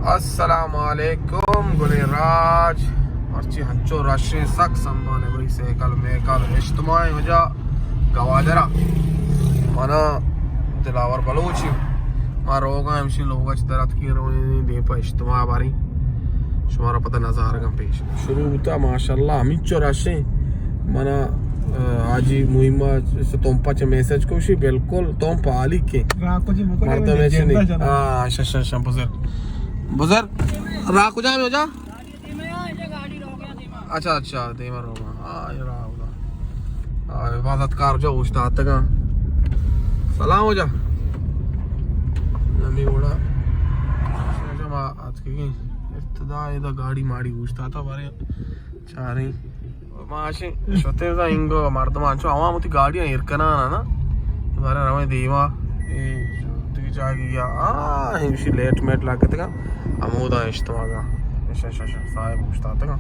अस्सलामुअलैकुम गुले राज अर्ची हंचो राशे सक संभाने भाई से कल इज्तिमा वजा गवादरा मना दिलावर बलूची मा रोगा हमशी लोगा चदरत की रोनी दे पर इज्तिमा बारी शुमारा पता नज़ारा कम पेश शुरू होता माशाल्लाह हमिचो राशे मना आजी मुहिमा से तोंपा चे मैसेज कोशी बिल्कुल तोंपा आली के मर्द में से नहीं हाँ शश बुजुर्ग राकुजा में हो जा अच्छा देवर होगा हाँ ये रहा होगा इबादत कार जो उस्ताद तक सलाम हो जा नमी उड़ा जमा आज की इब्तिदा इधर गाड़ी माड़ी उस्ताद था बारे चारी माशे शोते दा इंगो मर्दमांचो अवामुती गाड़ी इरकना ना बारे रमे देवा ए शोते जागी या हिंशी लेट मेट लागते का अमूदा इज्तिमा का साहिब उस्ताद का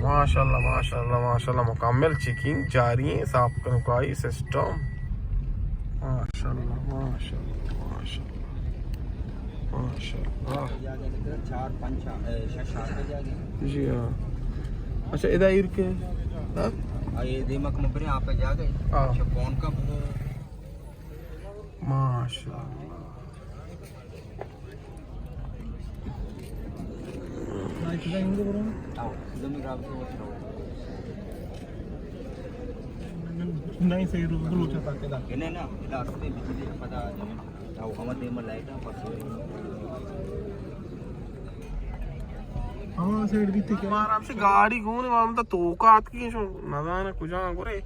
माशाल्लाह मुकम्मल चेकिंग जारी है साफ कनुकाई सिस्टम माशाल्लाह जी हाँ अच्छा इधर इर के ये दिमाग में बने आप जा गए अच्छा कौन का माशाल्लाह नहीं सही रूल चलता है इन्हें ना रास्ते बिजली पता जाओ हम दे में लाइट पास हां साइड भी थी आराम से गाड़ी घूमने वाला तो तोकात की शो नजाना कुजा करे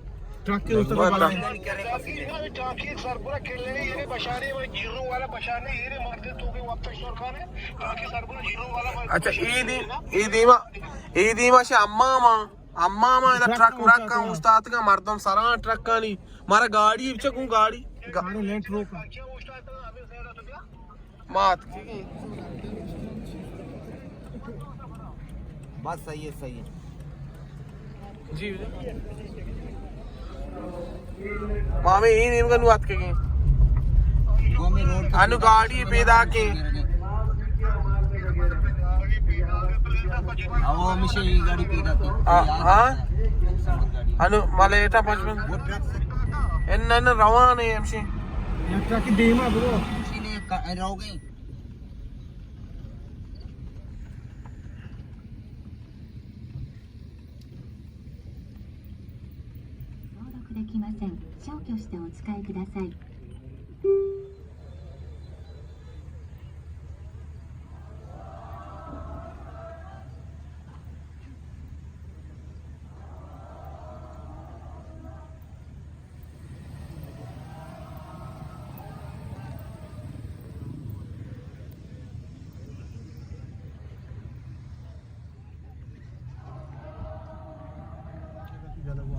ट्रक के उतर वाला ट्रक सर पूरा खेलने ये बशारे वो जीरो वाला बशाने ये मारते तो के वापस शोर खाने ट्रक सर पूरा जीरो वाला अच्छा ई दीमा से अम्मा इधर ट्रक का उस्ताद का मर्दम सरा ट्रक का नहीं मारा गाड़ी पीछे को गाड़ी लेट रोक मात बात सही है जी मामे ई नीम का नुआत के वो में रोड अनु गाड़ी पैदा के वो हमेशा ये गाड़ी पे जाती हां अनु मलेटा 55 वो ट्रक एन्न रवान है हमसे ये ट्रक की देमा ब्रो इसीलिए रह गई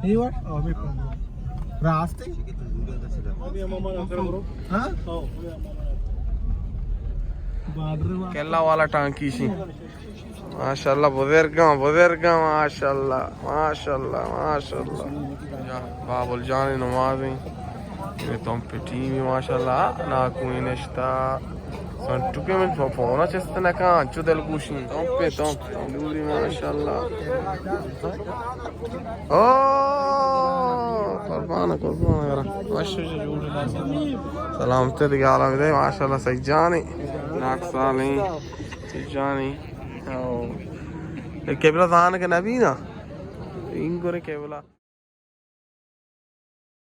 ये व्हाट रास्ते हां केला वाला टांकी सी माशाल्लाह बुजुर्ग माशाल्लाह बाबुल जान नमाज ये तुम पे टीवी माशाल्लाह ना कोई नश्ता संटुके में फोन చేస్తున్నా का अंचु दल कुशी तुम पे दूरी माशाल्लाह ओ कुर्बान यार माशाल्लाह जोड़ सलामत दी आलम दे माशाल्लाह सजानी नाकसाली सजानी ओ केबला दान के नबी ना इनको रे केबला